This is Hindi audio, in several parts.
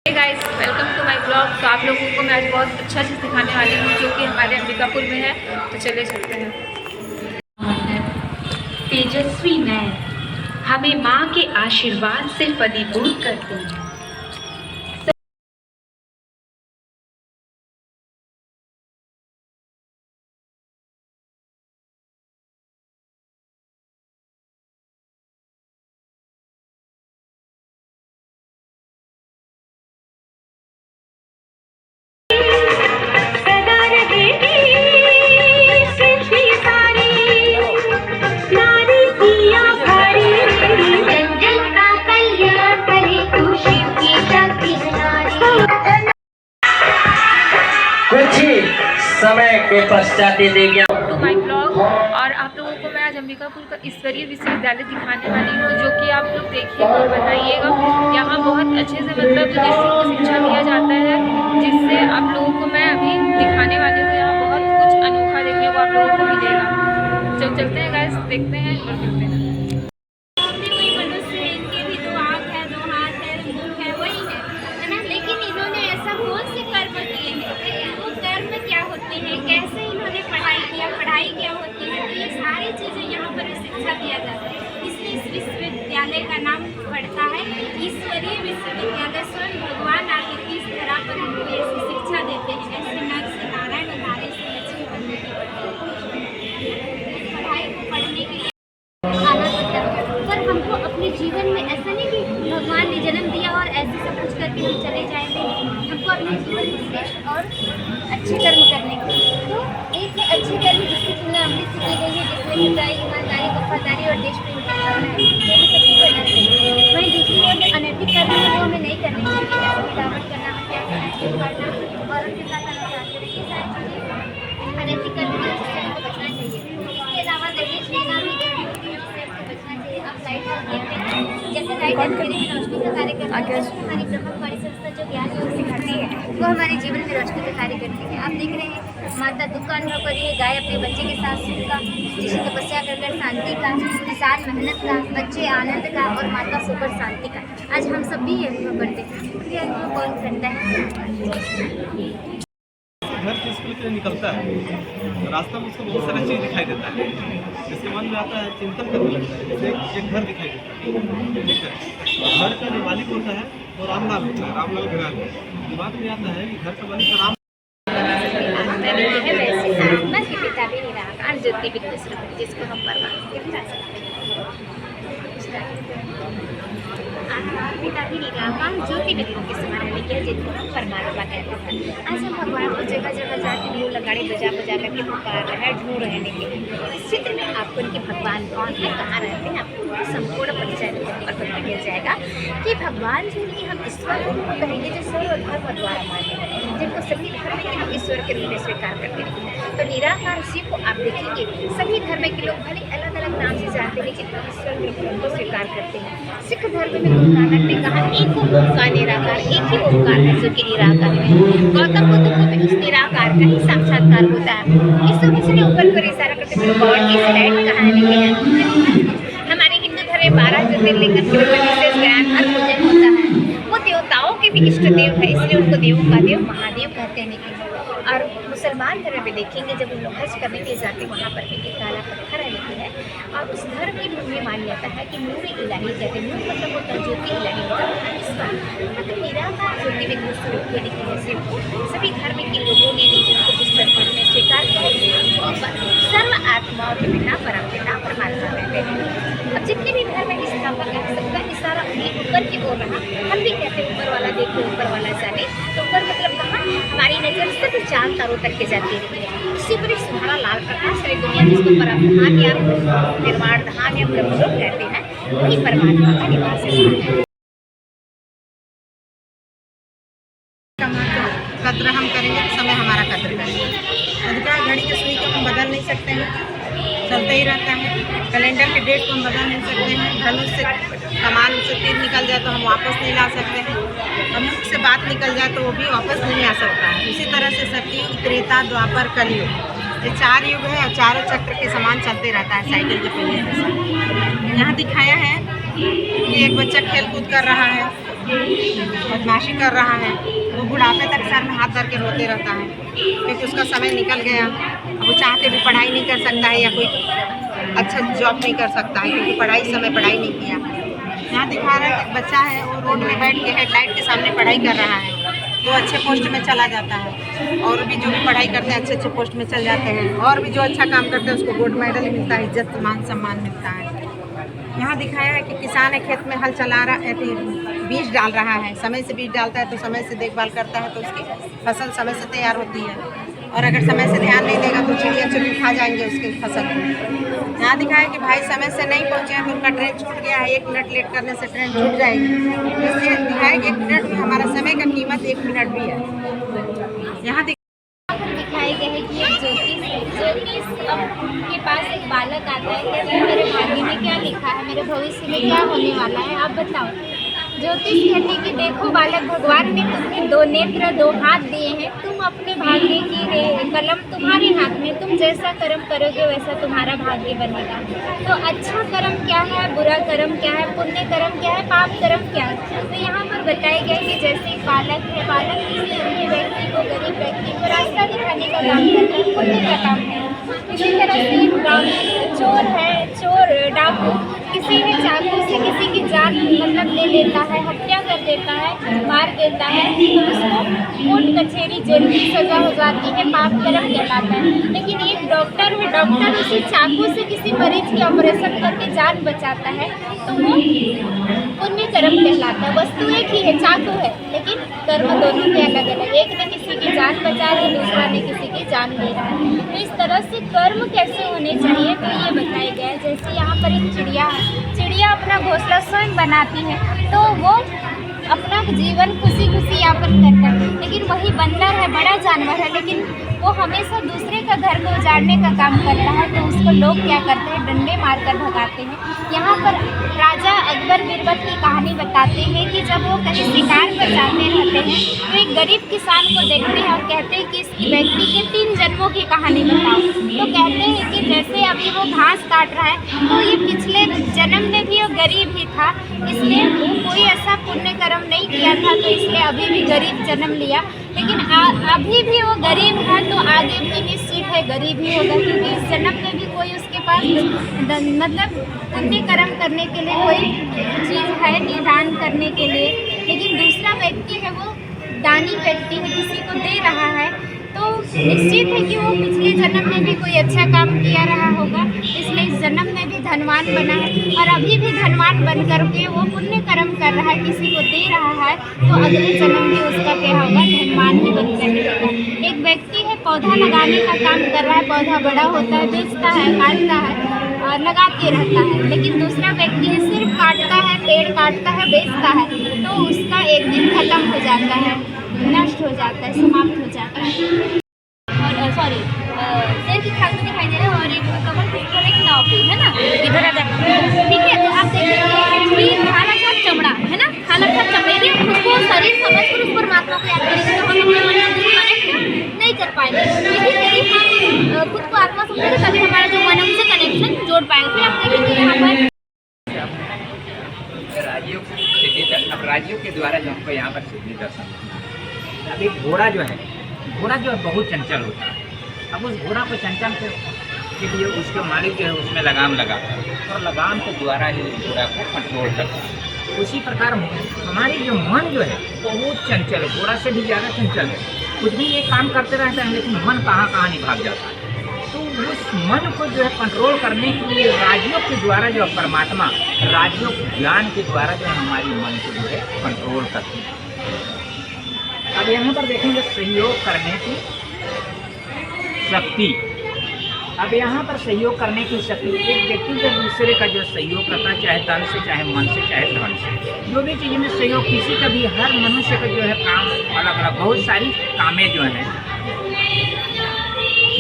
Guys, welcome to my blog. तो आप लोगों को मैं आज बहुत अच्छा चीज़ दिखाने वाली हूँ जो कि हमारे अंबिकापुर में है। तो चले चलते हैं। तेजस्वी नयन हमें माँ के आशीर्वाद से फलीभूत करते हैं। कुछ ही समय के पश्चात देगी टू माय ब्लॉग। और आप लोगों को मैं आज अंबिकापुर का ईश्वरीय विश्वविद्यालय दिखाने वाली हूँ जो कि आप लोग देखिएगा और बताइएगा। यहाँ बहुत अच्छे से मतलब निःशुल्क शिक्षा दिया जाता है, जिससे आप लोगों को मैं अभी दिखाने वाली हूँ। यहाँ बहुत कुछ अनोखा देखने को आप लोगों को मिलेगा। चलते हैं गाइस, देखते हैं और मिलते हैं। कैसे इन्होंने पढ़ाई किया, पढ़ाई क्या होती है, तो ये सारी चीज़ें यहाँ पर शिक्षा दिया जाता है। इसलिए इस विश्वविद्यालय का नाम पड़ता है ईश्वरीय विश्वविद्यालय। स्वयं भगवान आकर इस तरह पर हमको ऐसी शिक्षा देते हैं, ऐसे नर से नारायण और नारी से लक्ष्मी बनने की पढ़ाई को पढ़ने के लिए आना पड़ता है। पर हमको अपने जीवन में ऐसा नहीं कि भगवान ने जन्म दिया और ऐसे सब कुछ करके हम चले जाएंगे। हमको अपने जीवन में श्रेष्ठ और अच्छे कर्म करने के तो एक है अच्छे कर्म जिसकी तुलना अमृत से की गई है, जिसमें सच्चाई, ईमानदारी, वफादारी और देश प्रेम की भावना है, जो भी सबको करना चाहिए। वहीं दूसरी ओर जो अनैतिक कर्म है वो हमें नहीं करने चाहिए, जैसे मिलावट करना, हत्या करना, चोरी करना, औरत के साथ अनुशासन करना, ये सारी चीज़ें अनैतिक कर्म है जिससे हमको बचना चाहिए। इसके अलावा दहेज लेना भी हमको बचना चाहिए। अब लाइट जैसे लाइट अंधेरे में रोशनी का कार्य करती है, हमारी ब्रह्मकुमारी संस्था जो ज्ञान योग सिखाती है वो हमारे जीवन में रोशनी का कार्य करती है। आप देख रहे हैं माता दुख का अनुभव कर रही है, गाय अपने बच्चे के साथ सुख का, ऋषि तपस्या कर शांति का, किसान मेहनत का, बच्चे आनंद का और माता सोकर शांति का। आज हम सब भी ये अनुभव करते हैं। ये अनुभव कौन करता है? घर से स्कूल के लिए निकलता है, रास्ता में उसको बहुत सारा चीज़ दिखाई देता है, जिसके मन में आता है, चिंतन करने लगता है। जैसे एक घर दिखाई देता है, ठीक है। घर का जो मालिक होता है वो रामलाल होता है, रामलाल बिराज। दिमाग में आता है कि घर का मालिक राम पिता भी निराकार ज्योति विद्युत स्वरूप जिसको हम पिता भी निराकार ज्योति विद्युत के समान है, लेकिन जिनको हम परमात्मा कहते हैं। आज हम भगवान को जगह जगह जाके ढोल लगाड़े बजा बजा करके पुकार रहे हैं, ढूंढ रहे हैं। इस चित्र में आपको उनके भगवान कौन है, कहाँ रहते हैं, आपको उनका संपूर्ण परिचय पता मिल जाएगा कि भगवान जो कि हम ईश्वर को कहेंगे जो सर्वधर्म द्वारा मानते हैं, जिनको सभी धर्म के हम ईश्वर के रूप में स्वीकार करते हैं। तो निराकार शिव को आप देखेंगे सभी धर्म के लोग भले अलग अलग नाम से जानते हैं, लेकिन ईश्वर के रूप को स्वीकार करते हैं। सिख धर्म में गुरु नानक ने कहा एक ओंकार निराकार, एक ही ओंकार है जो कि निराकार है। गौतम बुद्ध को भी उस निराकार का ही साक्षात्कार होता है। इस समय से ऊपर पर इशारा करते हुए गॉड इज डेड कहानी है। हमारे हिंदू धर्म में 12 ज्योतिर्लिंग के विशेष ज्ञान और पूजन होता है। वो देवताओं के भी इष्ट देव है, इसलिए उनको देवों का देव महादेव कहते हैं। और मुसलमान धर्म में देखेंगे जब उन लोग हज करने के जाते वहाँ पर भी एक काला पत्थर रहती है और उस धर्म की भूमि मानी जाता है कि नूर इलाही कहते हैं। नूर मतलब होता है ज्योति, इलाही होता है मतलब निराकार ज्योति विद्युत स्वरूप के लिखे शिव को सभी धर्म के लोगों ने उनको पुस्तक में स्वीकार किया। सर्व आत्माओं के पिता परम पिता परमात्मा कहते हैं। अब जितने भी धर्म की स्थापना है सबका इशारा उन्हें ऊपर की ओर रहा। हम भी कहते हैं ऊपर वाला देखो, ऊपर वाला जाने। तो ऊपर मतलब कहाँ, हमारी नजर सिर्फ चांद तारों तक के जाती रहती है। इसी पर एक सुनहरा लाल प्रकाश है दुनिया जिसको परम या निर्माण धाम या ब्रह्मलोक कहते हैं, वही परमात्मा का निवास है। कद्र हम करेंगे तो समय हमारा कद्र करेंगे। अधिकार घड़ी के सुई को हम बदल नहीं सकते हैं, चलते ही रहता है। कैलेंडर के डेट को हम बदल नहीं सकते हैं। धनुष से कमान से तीर निकल जाए तो हम वापस नहीं ला सकते हैं। और मुख से बात निकल जाए तो वो भी वापस नहीं आ सकता है। इसी तरह से सती, त्रेता, द्वापर, कलयुग, ये 4 युग है और चारों चक्र के समान चलते रहता है साइकिल के पहिए के साथ। यहाँ दिखाया है कि एक बच्चा खेल कूद कर रहा है, बदमाशी कर रहा है, वो बुढ़ापे तक सर में हाथ धर के रोते रहता है क्योंकि उसका समय निकल गया। अब वो चाहते भी पढ़ाई नहीं कर सकता है या कोई अच्छा जॉब नहीं कर सकता है क्योंकि समय पढ़ाई नहीं किया। यहाँ दिखा रहा है कि बच्चा है, वो रोड में बैठ के हेडलाइट के सामने पढ़ाई कर रहा है, तो अच्छे पोस्ट में चला जाता है। और भी जो भी पढ़ाई करते हैं अच्छे पोस्ट में चल जाते हैं, और भी जो अच्छा काम करते हैं उसको गोल्ड मेडल मिलता है, इज्जत मान सम्मान मिलता है। यहाँ दिखाया है कि किसान है, खेत में हल चला रहा है, बीज डाल रहा है, समय से बीज डालता है तो समय से देखभाल करता है तो उसकी फसल समय से तैयार होती है। और अगर समय से ध्यान नहीं देगा तो चिड़िया चुनमुन खा जाएंगे उसकी फसल को। यहाँ दिखाया है कि भाई समय से नहीं पहुँचे हैं तो उनका ट्रेन छूट गया है, 1 मिनट लेट करने से ट्रेन छूट जाएगी। इसलिए दिखाया कि 1 मिनट भी हमारा समय का कीमत 1 मिनट भी है। यहाँ दिखाए गए हैं कि एक ज्योतिष के पास एक बालक आता है, कहता है मेरे भाग्य में क्या लिखा है, मेरे भविष्य में क्या होने वाला है, आप बताओ। ज्योतिष कहते कि देखो बालक, भगवान ने तुम्हें 2 नेत्र 2 हाथ दिए हैं, तुम अपने भाग्य की कलम तुम्हारे हाथ में, तुम जैसा कर्म करोगे वैसा तुम्हारा भाग्य बनेगा। तो अच्छा कर्म क्या है, बुरा कर्म क्या है, पुण्य कर्म क्या है, पाप कर्म क्या है। तो यहाँ पर बताया गया कि जैसे बालक है, बालक किसी अन्य व्यक्ति को, गरीब व्यक्ति को रास्ता दिखाने का काम करता है, पुण्य का काम है। इसी तरह से चोर है, चोर डाकू किसी भी चाकू से किसी की जान मतलब ले लेता है, हत्या कर देता है, मार देता है, तो उसको कोर्ट कचहरी जेल की सज़ा हो जाती है, पाप कर्म कहलाता है। लेकिन एक डॉक्टर है, डॉक्टर उसी चाकू से किसी मरीज की ऑपरेशन करके जान बचाता है तो वो पुण्य कर्म कहलाता है। वस्तु एक ही है, चाकू है, लेकिन कर्म दोनों के अलग अलग। एक ने किसी की जान बचा रही, दूसरा ने किसी की जान ले रहा है। तो इस तरह से कर्म कैसे होने चाहिए तो ये बताया गया है। जैसे यहाँ पर एक चिड़िया है, चिड़िया अपना घोंसला स्वयं बनाती है तो वो अपना जीवन खुशी खुशी यापन करता है। लेकिन वही बंदर है, बड़ा जानवर है, लेकिन वो हमेशा दूसरे का घर को उजाड़ने का काम करता है तो उसको लोग क्या करते हैं, डंडे मारकर भगाते हैं। यहाँ पर राजा अकबर बीरबल की कहानी बताते हैं कि जब वो कहीं शिकार पर जाते रहते हैं तो एक गरीब किसान को देखते हैं और कहते हैं कि इस व्यक्ति के 3 जन्मों की कहानी बताओ। तो कहते हैं कि जैसे अभी वो घास काट रहा है तो ये पिछले जन्म में भी वो गरीब ही था, इसलिए वो कोई ऐसा पुण्य कर्म नहीं किया था तो इसलिए अभी भी गरीब जन्म लिया। लेकिन अभी भी वो गरीब है तो आगे भी निश्चित है गरीब ही होगा, क्योंकि इस जन्म में भी कोई उसके पास मतलब पुण्य कर्म करने के लिए कोई चीज़ है, निदान करने के लिए। लेकिन दूसरा व्यक्ति है वो दानी व्यक्ति है, किसी को दे रहा है तो निश्चित है कि वो पिछले जन्म में भी कोई अच्छा काम किया रहा होगा, इसलिए इस जन्म में भी धनवान बना है और अभी भी धनवान बन करके वो पुण्य कर्म कर रहा है, किसी को दे रहा है तो अगले जन्म भी उसका क्या होगा, धनवान ही बन रहेगा। एक व्यक्ति है पौधा लगाने का काम कर रहा है, पौधा बड़ा होता है, बेचता है, काटता है और लगाते रहता है। लेकिन दूसरा व्यक्ति है सिर्फ काटता है, पेड़ काटता है, बेचता है, तो उसका एक दिन खत्म हो जाता है, नष्ट हो जाता है, समाप्त हो जाता है। और सॉरी शेर की खाल में दिखाई दे रहा है और एक कमल पर एक नाव पे है ना, इधर आ जाए, ठीक है। तो आप देखेंगे कि खाला का चमड़ा है ना, खाला का चमड़े ने उसको शरीर समझ कर उस परमात्मा को याद करेंगे तो हम अपने मन को कनेक्ट नहीं कर पाएंगे। इसी तरह हम खुद को आत्मा समझेंगे तभी हमारा जो मन है उनसे कनेक्शन जोड़ पाएंगे। फिर आप देखेंगे यहाँ पर राज्यों के द्वारा जो हमको यहाँ पर सिद्धि दर्शन, अब एक घोड़ा जो है बहुत चंचल होता है। अब उस घोड़ा को चंचल के लिए उसके मालिक जो है उसमें लगाम लगाता है और लगाम के द्वारा ही उस घोड़ा को कंट्रोल करता है। उसी प्रकार हमारी जो मन जो है बहुत चंचल है, घोड़ा से भी ज़्यादा चंचल है। कुछ भी ये काम करते रहते हैं लेकिन मन कहाँ नहीं भाग जाता है। तो उस मन को जो है कंट्रोल करने के लिए राज्यों के द्वारा जो परमात्मा राज्यों ज्ञान के द्वारा जो हमारी मन को जो है कंट्रोल करते हैं। अब यहाँ पर देखेंगे सहयोग करने की शक्ति। अब यहाँ पर सहयोग करने की शक्ति, एक व्यक्ति जो दूसरे का जो सहयोग करता है, चाहे तन से, चाहे मन से, चाहे धन से, जो भी चीज़ में सहयोग, किसी का भी, हर मनुष्य का जो है काम अलग अलग, बहुत सारी कामें जो हैं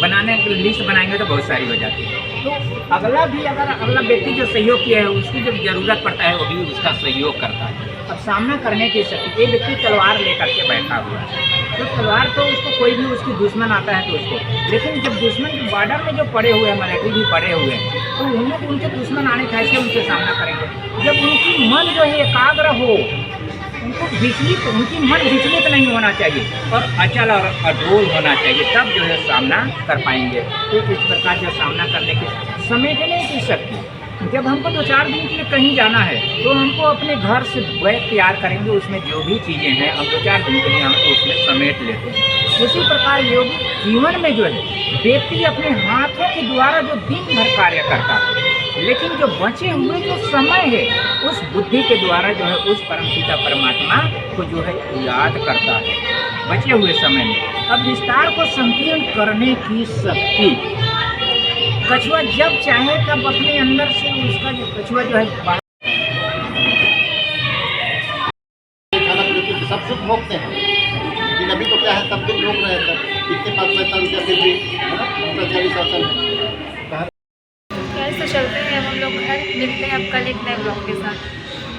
बनाने की लिस्ट बनाएंगे तो बहुत सारी हो जाती है। तो अगला भी अगर अगला व्यक्ति जो सहयोग किया है उसकी जब ज़रूरत पड़ता है वो भी उसका सहयोग करता है। अब सामना करने की शक्ति, एक व्यक्ति तलवार लेकर के बैठा हुआ है तो तलवार तो उसको कोई भी उसकी दुश्मन आता है तो उसको, लेकिन जब दुश्मन के बॉर्डर में जो पड़े हुए हैं, मिलिट्री भी पड़े हुए हैं, तो उन लोग उनके दुश्मन आने कैसे उनसे सामना करेंगे। जब उनकी मन जो है एकाग्र हो, उनको विचलित, उनकी मन विचलित नहीं होना चाहिए और अचल और अडोल होना चाहिए, तब जो है सामना कर पाएंगे। तो इस प्रकार जो सामना करने की समेटने की शक्ति, जब हमको 2-4 दिन के लिए कहीं जाना है तो हमको अपने घर से बैग तैयार करेंगे, उसमें जो भी चीज़ें हैं हम 2-4 दिन के लिए हमको उसमें समेट लेते हैं। उसी प्रकार योग जीवन में जो है व्यक्ति अपने हाथों के द्वारा जो दिन भर कार्य करता है, लेकिन जो बचे हुए जो समय है उस बुद्धि के द्वारा जो है उस परमपिता परमात्मा को जो है याद करता है बचे हुए समय में। अब विस्तार को संकीर्ण करने की शक्ति कछुआ जब चाहे तब अपने अंदर से उसका जो कछुआ जो है सब सुख भोगते हैं, लेकिन अभी तो क्या है सब दिन भोग रहे थे, इतने 5 रुपया फिर भी ब्रह्मचारी शासन कैसे चलते हैं हम लोग घर, मिलते हैं अब कल एक नए ब्लॉग के साथ।